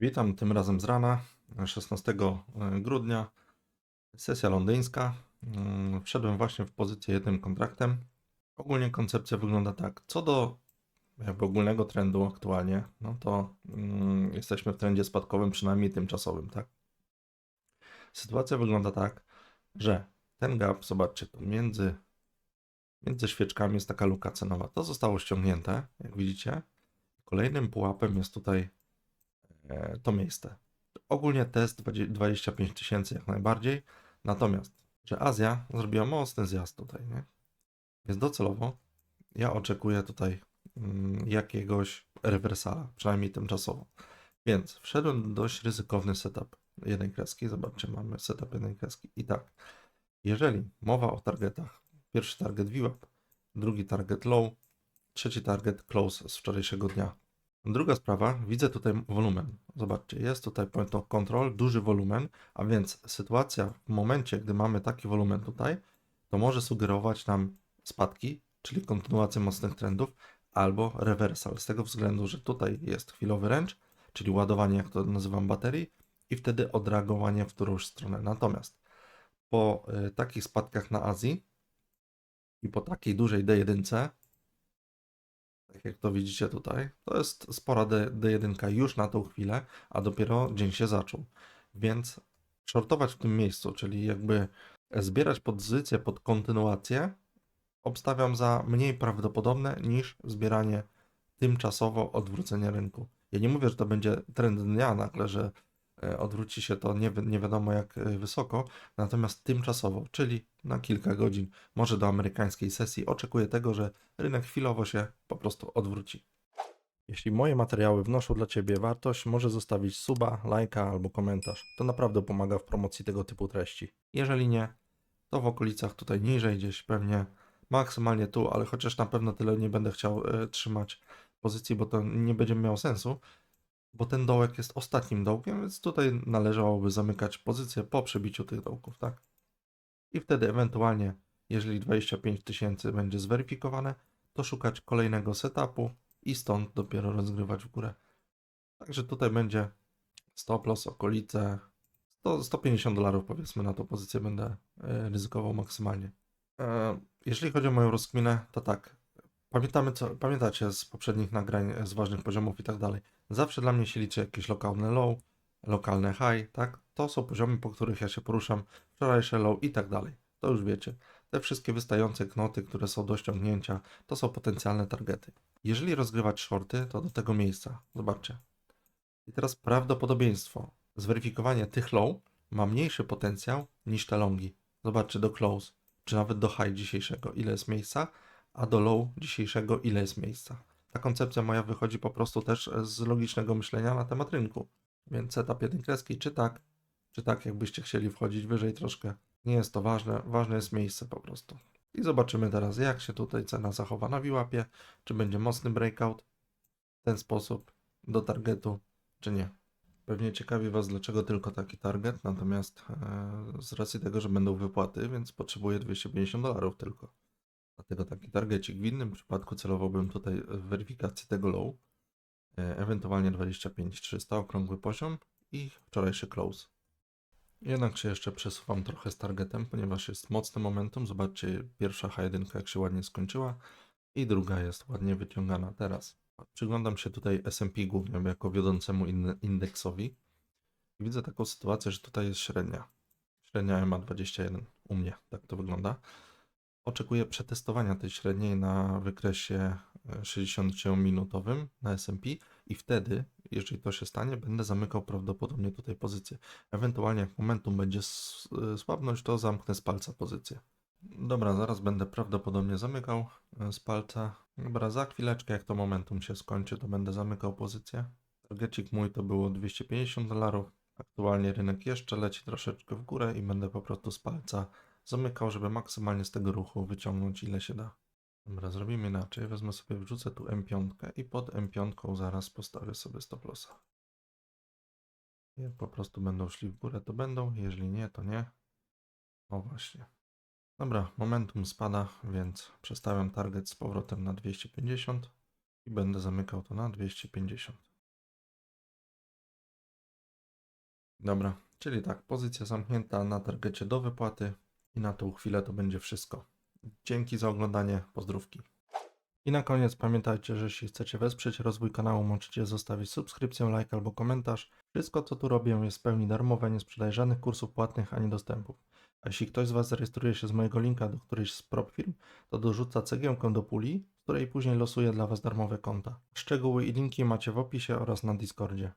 Witam tym razem z rana, 16 grudnia, sesja londyńska. Wszedłem właśnie w pozycję jednym kontraktem. Ogólnie koncepcja wygląda tak. Co do jakby ogólnego trendu aktualnie, no to jesteśmy w trendzie spadkowym, przynajmniej tymczasowym, tak? Sytuacja wygląda tak, że ten gap, zobaczcie, tu między świeczkami jest taka luka cenowa. To zostało ściągnięte, jak widzicie. Kolejnym pułapem jest tutaj to miejsce. Ogólnie test 25 tysięcy jak najbardziej, natomiast, że Azja zrobiła mocny zjazd tutaj, nie? Jest docelowo. Ja oczekuję tutaj jakiegoś rewersala, przynajmniej tymczasowo. Więc wszedłem w dość ryzykowny setup jednej kreski. Zobaczcie, mamy setup jednej kreski. I tak, jeżeli mowa o targetach, pierwszy target VWAP, drugi target low, trzeci target close z wczorajszego dnia. Druga sprawa, widzę tutaj wolumen. Zobaczcie, jest tutaj point of control, duży wolumen, a więc sytuacja w momencie, gdy mamy taki wolumen tutaj, to może sugerować nam spadki, czyli kontynuację mocnych trendów, albo reversal, z tego względu, że tutaj jest chwilowy range, czyli ładowanie, jak to nazywam, baterii, i wtedy odreagowanie w którąś stronę. Natomiast po takich spadkach na Azji i po takiej dużej D1, tak jak to widzicie tutaj, to jest spora D1 już na tą chwilę, a dopiero dzień się zaczął. Więc shortować w tym miejscu, czyli jakby zbierać pozycję pod kontynuację, obstawiam za mniej prawdopodobne niż zbieranie tymczasowo odwrócenia rynku. Ja nie mówię, że to będzie trend dnia nagle, że odwróci się to nie wiadomo jak wysoko, natomiast tymczasowo, czyli na kilka godzin, może do amerykańskiej sesji, oczekuję tego, że rynek chwilowo się po prostu odwróci. Jeśli moje materiały wnoszą dla Ciebie wartość, może zostawić suba, lajka albo komentarz. To naprawdę pomaga w promocji tego typu treści. Jeżeli nie, to w okolicach tutaj niżej gdzieś pewnie maksymalnie tu, ale chociaż na pewno tyle nie będę chciał trzymać pozycji, bo to nie będzie miało sensu, bo ten dołek jest ostatnim dołkiem, więc tutaj należałoby zamykać pozycję po przebiciu tych dołków, tak? I wtedy ewentualnie, jeżeli 25 tysięcy będzie zweryfikowane, to szukać kolejnego setupu i stąd dopiero rozgrywać w górę. Także tutaj będzie stop loss okolice 150 dolarów, powiedzmy, na tą pozycję będę ryzykował maksymalnie. Jeżeli chodzi o moją rozkminę, to tak. Pamiętacie z poprzednich nagrań, z ważnych poziomów i tak dalej. Zawsze dla mnie się liczy jakieś lokalne low, lokalne high, tak? To są poziomy, po których ja się poruszam, wczorajsze low i tak dalej. To już wiecie. Te wszystkie wystające knoty, które są do ściągnięcia, to są potencjalne targety. Jeżeli rozgrywać shorty, to do tego miejsca. Zobaczcie. I teraz prawdopodobieństwo zweryfikowania tych low ma mniejszy potencjał niż te longi. Zobaczcie do close, czy nawet do high dzisiejszego, ile jest miejsca, a do low dzisiejszego, ile jest miejsca. Ta koncepcja moja wychodzi po prostu też z logicznego myślenia na temat rynku. Więc setup jednej kreski, czy tak, jakbyście chcieli wchodzić wyżej troszkę. Nie jest to ważne, ważne jest miejsce po prostu. I zobaczymy teraz, jak się tutaj cena zachowa na VWAP-ie, czy będzie mocny breakout w ten sposób do targetu, czy nie. Pewnie ciekawi Was, dlaczego tylko taki target, natomiast z racji tego, że będą wypłaty, więc potrzebuję 250 dolarów tylko. Dlatego taki targetik. W innym przypadku celowałbym tutaj w weryfikację tego low, ewentualnie 25-300, okrągły poziom i wczorajszy close. Jednak się jeszcze przesuwam trochę z targetem, ponieważ jest mocne momentum. Zobaczcie, pierwsza H1 jak się ładnie skończyła i druga jest ładnie wyciągana teraz. Przyglądam się tutaj S&P głównie jako wiodącemu indeksowi. I widzę taką sytuację, że tutaj jest średnia. Średnia EMA 21 u mnie, tak to wygląda. Oczekuję przetestowania tej średniej na wykresie 60-minutowym na S&P i wtedy, jeżeli to się stanie, będę zamykał prawdopodobnie tutaj pozycję. Ewentualnie jak momentum będzie słabnąć, to zamknę z palca pozycję. Dobra, zaraz będę prawdopodobnie zamykał z palca. Dobra, za chwileczkę jak to momentum się skończy, to będę zamykał pozycję. Targetik mój to było 250 dolarów. Aktualnie rynek jeszcze leci troszeczkę w górę i będę po prostu z palca zamykał, żeby maksymalnie z tego ruchu wyciągnąć ile się da. Dobra, zrobimy inaczej. Wezmę sobie, wrzucę tu M5 i pod M5 zaraz postawię sobie stop lossa. Jak po prostu będą szli w górę, to będą. Jeżeli nie, to nie. O właśnie. Dobra, momentum spada, więc przestawiam target z powrotem na 250 i będę zamykał to na 250. Dobra, czyli tak, pozycja zamknięta na targecie do wypłaty i na tą chwilę to będzie wszystko. Dzięki za oglądanie, pozdrówki. I na koniec pamiętajcie, że jeśli chcecie wesprzeć rozwój kanału, możecie zostawić subskrypcję, like albo komentarz. Wszystko co tu robię jest w pełni darmowe, nie sprzedaję żadnych kursów płatnych ani dostępów. A jeśli ktoś z Was zarejestruje się z mojego linka do którejś z prop firm, to dorzuca cegiełkę do puli, z której później losuję dla Was darmowe konta. Szczegóły i linki macie w opisie oraz na Discordzie.